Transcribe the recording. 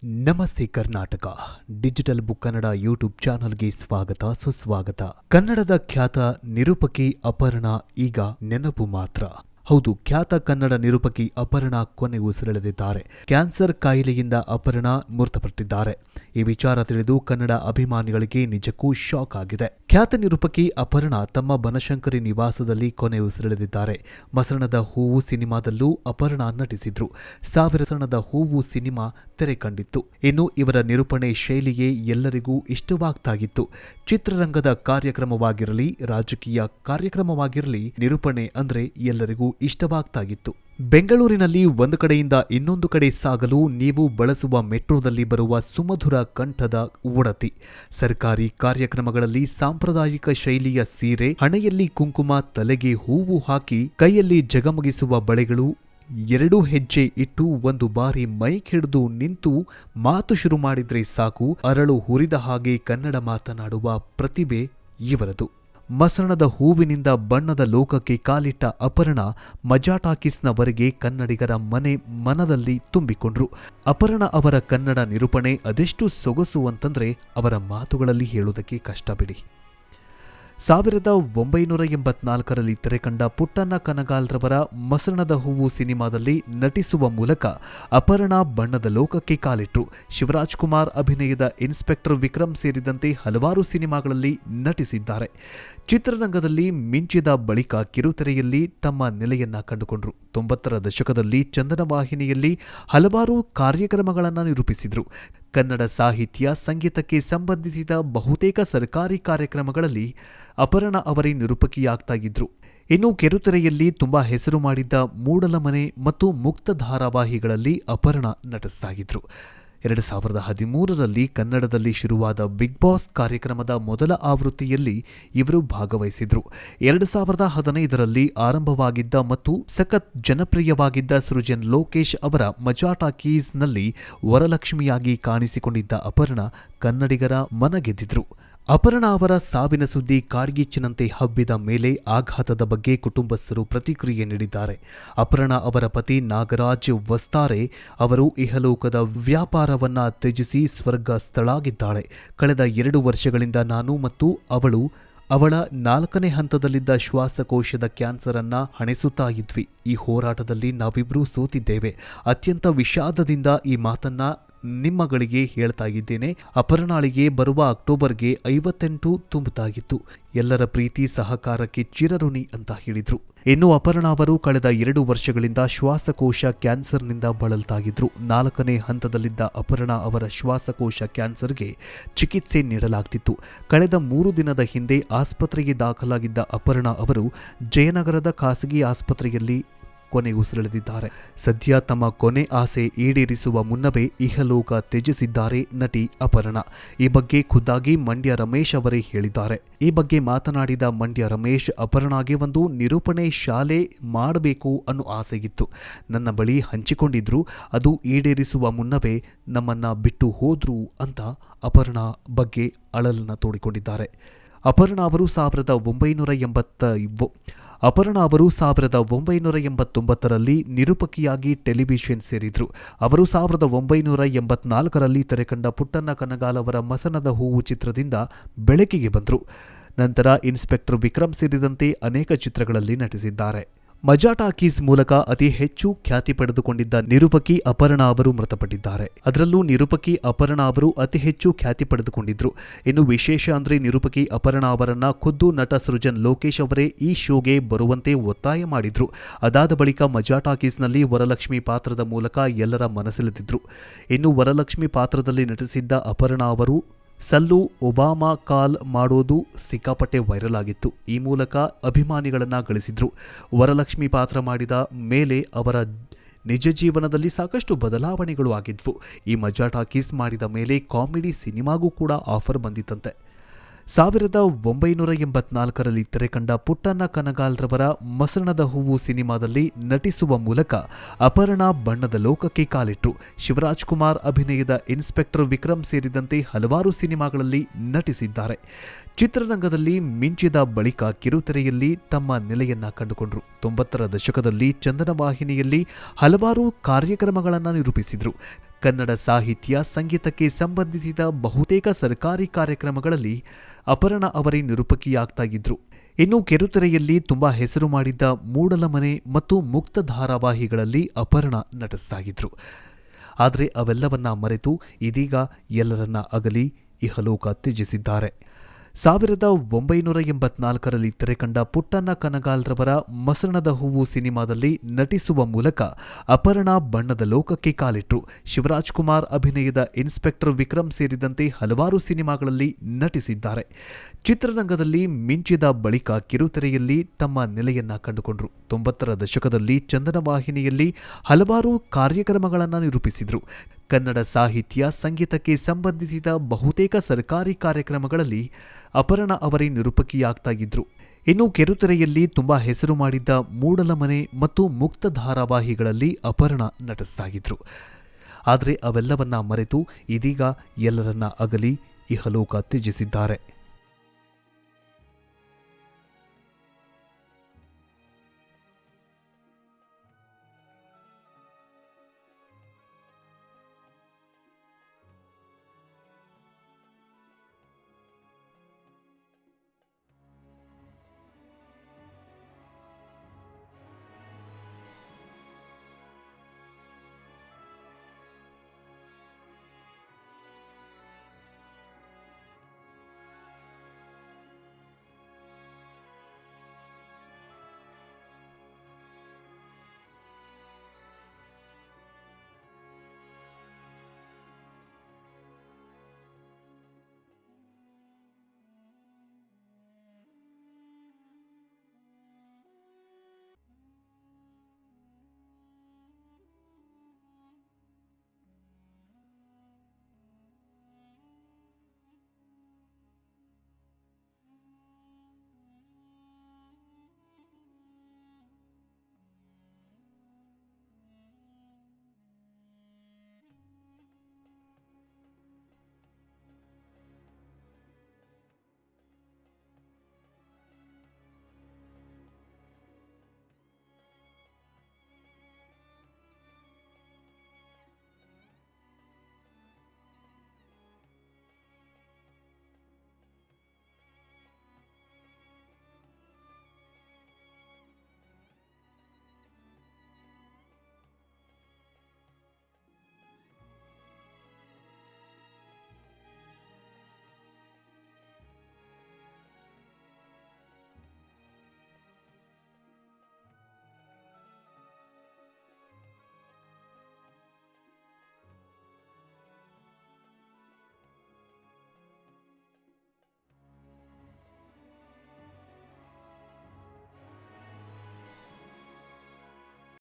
ನಮಸ್ತೆ Karnataka digital book Kannada YouTube ಚಾನಲ್ಗೆ ಸ್ವಾಗತ ಸುಸ್ವಾಗತ. ಕನ್ನಡದ ಖ್ಯಾತ ನಿರೂಪಕಿ ಅಪರ್ಣಾ ಈಗ ನೆನಪು ಮಾತ್ರ. ಹೌದು, ಖ್ಯಾತ ಕನ್ನಡ ನಿರೂಪಕಿ ಅಪರ್ಣಾ ಕೊನೆ ಉಸಿರೆಳೆದಿದ್ದಾರೆ. ಕ್ಯಾನ್ಸರ್ ಕಾಯಿಲೆಯಿಂದ ಅಪರ್ಣಾ ಮೃತಪಟ್ಟಿದ್ದಾರೆ. ಈ ವಿಚಾರ ತಿಳಿದು ಕನ್ನಡ ಅಭಿಮಾನಿಗಳಿಗೆ ನಿಜಕ್ಕೂ ಶಾಕ್ ಆಗಿದೆ. ಖ್ಯಾತ ನಿರೂಪಕಿ ಅಪರ್ಣಾ ತಮ್ಮ ಬನಶಂಕರಿ ನಿವಾಸದಲ್ಲಿ ಕೊನೆ ಉಸಿರೆಳೆದಿದ್ದಾರೆ. ಮಸಣದ ಹೂವು ಸಿನಿಮಾದಲ್ಲೂ ಅಪರ್ಣಾ ನಟಿಸಿದ್ರು. ಸಾವಿರದ ಹೂವು ಸಿನಿಮಾ ತೆರೆ ಕಂಡಿತ್ತು. ಇನ್ನು ಇವರ ನಿರೂಪಣೆ ಶೈಲಿಯೇ ಎಲ್ಲರಿಗೂ ಇಷ್ಟವಾಗ್ತಾಗಿತ್ತು. ಚಿತ್ರರಂಗದ ಕಾರ್ಯಕ್ರಮವಾಗಿರಲಿ, ರಾಜಕೀಯ ಕಾರ್ಯಕ್ರಮವಾಗಿರಲಿ, ನಿರೂಪಣೆ ಅಂದ್ರೆ ಎಲ್ಲರಿಗೂ ಇಷ್ಟವಾಗ್ತಾಗಿತ್ತು. ಬೆಂಗಳೂರಿನಲ್ಲಿ ಒಂದು ಕಡೆಯಿಂದ ಇನ್ನೊಂದು ಕಡೆ ಸಾಗಲು ನೀವು ಬಳಸುವ ಮೆಟ್ರೋದಲ್ಲಿ ಬರುವ ಸುಮಧುರ ಕಂಠದ ಒಡತಿ, ಸರ್ಕಾರಿ ಕಾರ್ಯಕ್ರಮಗಳಲ್ಲಿ ಸಾಂಪ್ರದಾಯಿಕ ಶೈಲಿಯ ಸೀರೆ, ಹಣೆಯಲ್ಲಿ ಕುಂಕುಮ, ತಲೆಗೆ ಹೂವು ಹಾಕಿ ಕೈಯಲ್ಲಿ ಜಗಮಗಿಸುವ ಬಳೆಗಳು, 2 ಹೆಜ್ಜೆ ಇಟ್ಟು ಒಂದು ಬಾರಿ ಮೈಕ್ ಹಿಡಿದು ನಿಂತು ಮಾತು ಶುರು ಮಾಡಿದ್ರೆ ಸಾಕು, ಅರಳು ಹುರಿದ ಹಾಗೆ ಕನ್ನಡ ಮಾತನಾಡುವ ಪ್ರತಿಭೆ ಇವರದು. ಮಸಣದ ಹೂವಿನಿಂದ ಬಣ್ಣದ ಲೋಕಕ್ಕೆ ಕಾಲಿಟ್ಟ ಅಪರ್ಣಾ ಮಜಾ ಟಾಕೀಸ್ನವರೆಗೆ ಕನ್ನಡಿಗರ ಮನದಲ್ಲಿ ತುಂಬಿಕೊಂಡ್ರು. ಅಪರ್ಣಾ ಅವರ ಕನ್ನಡ ನಿರೂಪಣೆ ಅದೆಷ್ಟು ಸೊಗಸು ಅಂತಂದ್ರೆ ಅವರ ಮಾತುಗಳಲ್ಲಿ ಹೇಳುವುದಕ್ಕೆ ಕಷ್ಟ ಬಿಡಿ. 1984ರಲ್ಲಿ ತೆರೆಕಂಡ ಪುಟ್ಟಣ್ಣ ಕನಗಾಲ್ರವರ ಮಸಣದ ಹೂವು ಸಿನಿಮಾದಲ್ಲಿ ನಟಿಸುವ ಮೂಲಕ ಅಪರ್ಣಾ ಬಣ್ಣದ ಲೋಕಕ್ಕೆ ಕಾಲಿಟ್ರು. ಶಿವರಾಜ್ ಕುಮಾರ್ ಅಭಿನಯದ ಇನ್ಸ್ಪೆಕ್ಟರ್ ವಿಕ್ರಮ್ ಸೇರಿದಂತೆ ಹಲವಾರು ಸಿನಿಮಾಗಳಲ್ಲಿ ನಟಿಸಿದ್ದಾರೆ. ಚಿತ್ರರಂಗದಲ್ಲಿ ಮಿಂಚಿದ ಬಳಿಕ ಕಿರುತೆರೆಯಲ್ಲಿ ತಮ್ಮ ನೆಲೆಯನ್ನ ಕಂಡುಕೊಂಡ್ರು. 90ರ ದಶಕದಲ್ಲಿ ಚಂದನ ವಾಹಿನಿಯಲ್ಲಿ ಹಲವಾರು ಕಾರ್ಯಕ್ರಮಗಳನ್ನು ನಿರೂಪಿಸಿದ್ರು. ಕನ್ನಡ ಸಾಹಿತ್ಯ, ಸಂಗೀತಕ್ಕೆ ಸಂಬಂಧಿಸಿದ ಬಹುತೇಕ ಸರ್ಕಾರಿ ಕಾರ್ಯಕ್ರಮಗಳಲ್ಲಿ ಅಪರ್ಣಾ ಅವರೇ ನಿರೂಪಕಿಯಾಗ್ತಾ ಇದ್ರು. ಇನ್ನು ಕಿರುತೆರೆಯಲ್ಲಿ ತುಂಬಾ ಹೆಸರು ಮಾಡಿದ್ದ ಮೂಡಲಮನೆ ಮತ್ತು ಮುಕ್ತ ಧಾರಾವಾಹಿಗಳಲ್ಲಿ ಅಪರ್ಣಾ ನಟಿಸ್ತಾಗಿದ್ರು. 2013ರಲ್ಲಿ ಕನ್ನಡದಲ್ಲಿ ಶುರುವಾದ ಬಿಗ್ ಬಾಸ್ ಕಾರ್ಯಕ್ರಮದ ಮೊದಲ ಆವೃತ್ತಿಯಲ್ಲಿ ಇವರು ಭಾಗವಹಿಸಿದ್ರು. 2015ರಲ್ಲಿ ಆರಂಭವಾಗಿದ್ದ ಮತ್ತು ಸಖತ್ ಜನಪ್ರಿಯವಾಗಿದ್ದ ಸೃಜನ್ ಲೋಕೇಶ್ ಅವರ ಮಜಾ ಟಾಕೀಸ್ನಲ್ಲಿ ವರಲಕ್ಷ್ಮಿಯಾಗಿ ಕಾಣಿಸಿಕೊಂಡಿದ್ದ ಅಪರ್ಣಾ ಕನ್ನಡಿಗರ ಮನ ಗೆದ್ದಿದ್ರು. ಅಪರ್ಣಾ ಅವರ ಸಾವಿನ ಸುದ್ದಿ ಕಾಡ್ಗಿಚ್ಚಿನಂತೆ ಹಬ್ಬಿದ ಮೇಲೆ ಆಘಾತದ ಬಗ್ಗೆ ಕುಟುಂಬಸ್ಥರು ಪ್ರತಿಕ್ರಿಯೆ ನೀಡಿದ್ದಾರೆ. ಅಪರ್ಣಾ ಅವರ ಪತಿ ನಾಗರಾಜ್ ವಸ್ತಾರೆ ಅವರು ಇಹಲೋಕದ ವ್ಯಾಪಾರವನ್ನ ತ್ಯಜಿಸಿ ಸ್ವರ್ಗಸ್ಥಳಾಗಿದ್ದಾಳೆ. ಕಳೆದ 2 ವರ್ಷಗಳಿಂದ ನಾನು ಮತ್ತು ಅವಳ 4ನೇ ಹಂತದಲ್ಲಿದ್ದ ಶ್ವಾಸಕೋಶದ ಕ್ಯಾನ್ಸರ್ ಅನ್ನ ಹಣೆಸುತ್ತಾ ಇದ್ವಿ. ಈ ಹೋರಾಟದಲ್ಲಿ ನಾವಿಬ್ರೂ ಸೋತಿದ್ದೇವೆ. ಅತ್ಯಂತ ವಿಷಾದದಿಂದ ಈ ಮಾತನ್ನ ನಿಮ್ಮಗಳಿಗೆ ಹೇಳ್ತಾ ಇದ್ದೇನೆ. ಅಪರ್ಣಾಳಿಗೆ ಬರುವ ಅಕ್ಟೋಬರ್ಗೆ 58 ತುಂಬುತ್ತಾಗಿತ್ತು. ಎಲ್ಲರ ಪ್ರೀತಿ ಸಹಕಾರಕ್ಕೆ ಚಿರಋಣಿ ಅಂತ ಹೇಳಿದ್ರು. ಇನ್ನು ಅಪರ್ಣಾ ಅವರು ಕಳೆದ 2 ವರ್ಷಗಳಿಂದ ಶ್ವಾಸಕೋಶ ಕ್ಯಾನ್ಸರ್ನಿಂದ ಬಳಲ್ತಾಗಿದ್ರು. 4ನೇ ಹಂತದಲ್ಲಿದ್ದ ಅಪರ್ಣಾ ಅವರ ಶ್ವಾಸಕೋಶ ಕ್ಯಾನ್ಸರ್ಗೆ ಚಿಕಿತ್ಸೆ ನೀಡಲಾಗ್ತಿತ್ತು. ಕಳೆದ 3 ದಿನದ ಹಿಂದೆ ಆಸ್ಪತ್ರೆಗೆ ದಾಖಲಾಗಿದ್ದ ಅಪರ್ಣಾ ಅವರು ಜಯನಗರದ ಖಾಸಗಿ ಆಸ್ಪತ್ರೆಯಲ್ಲಿ ಕೊನೆ ಉಸಿರೆಳೆದಿದ್ದಾರೆ. ಸದ್ಯ ತಮ್ಮ ಕೊನೆ ಆಸೆ ಈಡೇರಿಸುವ ಮುನ್ನವೇ ಇಹಲೋಕ ತ್ಯಜಿಸಿದ್ದಾರೆ ನಟಿ ಅಪರ್ಣಾ. ಈ ಬಗ್ಗೆ ಖುದ್ದಾಗಿ ಮಂಡ್ಯ ರಮೇಶ್ ಅವರೇ ಹೇಳಿದ್ದಾರೆ. ಈ ಬಗ್ಗೆ ಮಾತನಾಡಿದ ಮಂಡ್ಯ ರಮೇಶ್, ಅಪರ್ಣಾಗೆ ಒಂದು ನಿರೂಪಣೆ ಶಾಲೆ ಮಾಡಬೇಕು ಅನ್ನೋ ಆಸೆಗಿತ್ತು. ನನ್ನ ಬಳಿ ಹಂಚಿಕೊಂಡಿದ್ರು. ಅದು ಈಡೇರಿಸುವ ಮುನ್ನವೇ ನಮ್ಮನ್ನ ಬಿಟ್ಟು ಹೋದ್ರು ಅಂತ ಅಪರ್ಣಾ ಬಗ್ಗೆ ಅಳಲನ್ನ ತೋಡಿಕೊಂಡಿದ್ದಾರೆ. ಅಪರ್ಣಾ ಅವರು 1989ರಲ್ಲಿ ನಿರೂಪಕಿಯಾಗಿ ಟೆಲಿವಿಷನ್ ಸೇರಿದ್ರು. ಅವರು 1984ರಲ್ಲಿ ತೆರೆಕಂಡ ಪುಟ್ಟಣ್ಣ ಕನಗಾಲ್ ಅವರ ಮಸಣದ ಹೂವು ಚಿತ್ರದಿಂದ ಬೆಳಕಿಗೆ ಬಂದರು. ನಂತರ ಇನ್ಸ್ಪೆಕ್ಟರ್ ವಿಕ್ರಮ್ ಸೇರಿದಂತೆ ಅನೇಕ ಚಿತ್ರಗಳಲ್ಲಿ ನಟಿಸಿದ್ದಾರೆ. ಮಜಾ ಟಾಕೀಸ್ ಮೂಲಕ ಅತಿ ಹೆಚ್ಚು ಖ್ಯಾತಿ ಪಡೆದುಕೊಂಡಿದ್ದ ನಿರೂಪಕಿ ಅಪರ್ಣಾ ಅವರು ಮೃತಪಟ್ಟಿದ್ದಾರೆ. ಅದರಲ್ಲೂ ನಿರೂಪಕಿ ಅಪರ್ಣಾ ಅವರು ಅತಿ ಹೆಚ್ಚು ಖ್ಯಾತಿ ಪಡೆದುಕೊಂಡಿದ್ರು. ಇನ್ನು ವಿಶೇಷ ಅಂದ್ರೆ ನಿರೂಪಕಿ ಅಪರ್ಣಾ ಅವರನ್ನ ಖುದ್ದು ನಟ ಸೃಜನ್ ಲೋಕೇಶ್ ಅವರೇ ಈ ಶೋಗೆ ಬರುವಂತೆ ಒತ್ತಾಯ ಮಾಡಿದ್ರು. ಅದಾದ ಬಳಿಕ ಮಜಾ ಟಾಕೀಸ್ನಲ್ಲಿ ವರಲಕ್ಷ್ಮಿ ಪಾತ್ರದ ಮೂಲಕ ಎಲ್ಲರ ಮನಸೆಳೆದಿದ್ರು. ಇನ್ನು ವರಲಕ್ಷ್ಮಿ ಪಾತ್ರದಲ್ಲಿ ನಟಿಸಿದ್ದ ಅಪರ್ಣಾ ಅವರು ಸಲ್ಲು ಒಬಾಮಾ ಕಾಲ್ ಮಾಡೋದು ಸಿಕ್ಕಾಪಟ್ಟೆ ವೈರಲ್ ಆಗಿತ್ತು. ಈ ಮೂಲಕ ಅಭಿಮಾನಿಗಳನ್ನ ಗಳಿಸಿದ್ರು. ವರಲಕ್ಷ್ಮಿ ಪಾತ್ರ ಮಾಡಿದ ಮೇಲೆ ಅವರ ನಿಜ ಜೀವನದಲ್ಲಿ ಸಾಕಷ್ಟು ಬದಲಾವಣೆಗಳು ಆಗಿದ್ವು. ಈ ಮಜಾ ಟಾಕೀಸ್ ಮಾಡಿದ ಮೇಲೆ ಕಾಮಿಡಿ ಸಿನಿಮಾಗೂ ಕೂಡ ಆಫರ್ ಬಂದಿತ್ತಂತೆ. 1984ರಲ್ಲಿ ತೆರೆಕಂಡ ಪುಟ್ಟಣ್ಣ ಕನಗಾಲ್ರವರ ಮಸಣದ ಹೂವು ಸಿನಿಮಾದಲ್ಲಿ ನಟಿಸುವ ಮೂಲಕ ಅಪರ್ಣಾ ಬಣ್ಣದ ಲೋಕಕ್ಕೆ ಕಾಲಿಟ್ರು. ಶಿವರಾಜ್ ಕುಮಾರ್ ಅಭಿನಯದ ಇನ್ಸ್ಪೆಕ್ಟರ್ ವಿಕ್ರಮ್ ಸೇರಿದಂತೆ ಹಲವಾರು ಸಿನಿಮಾಗಳಲ್ಲಿ ನಟಿಸಿದ್ದಾರೆ. ಚಿತ್ರರಂಗದಲ್ಲಿ ಮಿಂಚಿದ ಬಳಿಕ ಕಿರುತೆರೆಯಲ್ಲಿ ತಮ್ಮ ನೆಲೆಯನ್ನ ಕಂಡುಕೊಂಡ್ರು. 90ರ ದಶಕದಲ್ಲಿ ಚಂದನ ವಾಹಿನಿಯಲ್ಲಿ ಹಲವಾರು ಕಾರ್ಯಕ್ರಮಗಳನ್ನು ನಿರೂಪಿಸಿದ್ರು. ಕನ್ನಡ ಸಾಹಿತ್ಯ ಸಂಗೀತಕ್ಕೆ ಸಂಬಂಧಿಸಿದ ಬಹುತೇಕ ಸರ್ಕಾರಿ ಕಾರ್ಯಕ್ರಮಗಳಲ್ಲಿ ಅಪರ್ಣಾ ಅವರೇ ನಿರೂಪಕಿಯಾಗ್ತಾ ಇದ್ರು. ಇನ್ನು ಕಿರುತೆರೆಯಲ್ಲಿ ತುಂಬಾ ಹೆಸರು ಮಾಡಿದ್ದ ಮೂಡಲಮನೆ ಮತ್ತು ಮುಕ್ತ ಧಾರಾವಾಹಿಗಳಲ್ಲಿ ಅಪರ್ಣಾ ನಟಿಸ್ತಾ ಇದ್ರು. ಆದರೆ ಅವೆಲ್ಲವನ್ನ ಮರೆತು ಇದೀಗ ಎಲ್ಲರನ್ನ ಅಗಲಿ ಇಹಲೋಕ ತ್ಯಜಿಸಿದ್ದಾರೆ. 1984ರಲ್ಲಿ ತೆರೆಕಂಡ ಪುಟ್ಟಣ್ಣ ಕನಗಾಲ್ರವರ ಮಸಣದ ಹೂವು ಸಿನಿಮಾದಲ್ಲಿ ನಟಿಸುವ ಮೂಲಕ ಅಪರ್ಣಾ ಬಣ್ಣದ ಲೋಕಕ್ಕೆ ಕಾಲಿಟ್ರು. ಶಿವರಾಜ್ ಕುಮಾರ್ ಅಭಿನಯದ ಇನ್ಸ್ಪೆಕ್ಟರ್ ವಿಕ್ರಮ್ ಸೇರಿದಂತೆ ಹಲವಾರು ಸಿನಿಮಾಗಳಲ್ಲಿ ನಟಿಸಿದ್ದಾರೆ. ಚಿತ್ರರಂಗದಲ್ಲಿ ಮಿಂಚಿದ ಬಳಿಕ ಕಿರುತೆರೆಯಲ್ಲಿ ತಮ್ಮ ನೆಲೆಯನ್ನ ಕಂಡುಕೊಂಡ್ರು. 90ರ ದಶಕದಲ್ಲಿ ಚಂದನ ವಾಹಿನಿಯಲ್ಲಿ ಹಲವಾರು ಕಾರ್ಯಕ್ರಮಗಳನ್ನು ನಿರೂಪಿಸಿದ್ರು. ಕನ್ನಡ ಸಾಹಿತ್ಯ ಸಂಗೀತಕ್ಕೆ ಸಂಬಂಧಿಸಿದ ಬಹುತೇಕ ಸರ್ಕಾರಿ ಕಾರ್ಯಕ್ರಮಗಳಲ್ಲಿ ಅಪರ್ಣಾ ಅವರೇ ನಿರೂಪಕಿಯಾಗ್ತಾ ಇದ್ರು. ಇನ್ನು ಕಿರುತೆರೆಯಲ್ಲಿ ತುಂಬಾ ಹೆಸರು ಮಾಡಿದ್ದ ಮೂಡಲಮನೆ ಮತ್ತು ಮುಕ್ತ ಧಾರಾವಾಹಿಗಳಲ್ಲಿ ಅಪರ್ಣಾ ನಟಿಸ್ತಾ ಇದ್ರು. ಆದರೆ ಅವೆಲ್ಲವನ್ನ ಮರೆತು ಇದೀಗ ಎಲ್ಲರನ್ನ ಅಗಲಿ ಇಹಲೋಕ ತ್ಯಜಿಸಿದ್ದಾರೆ.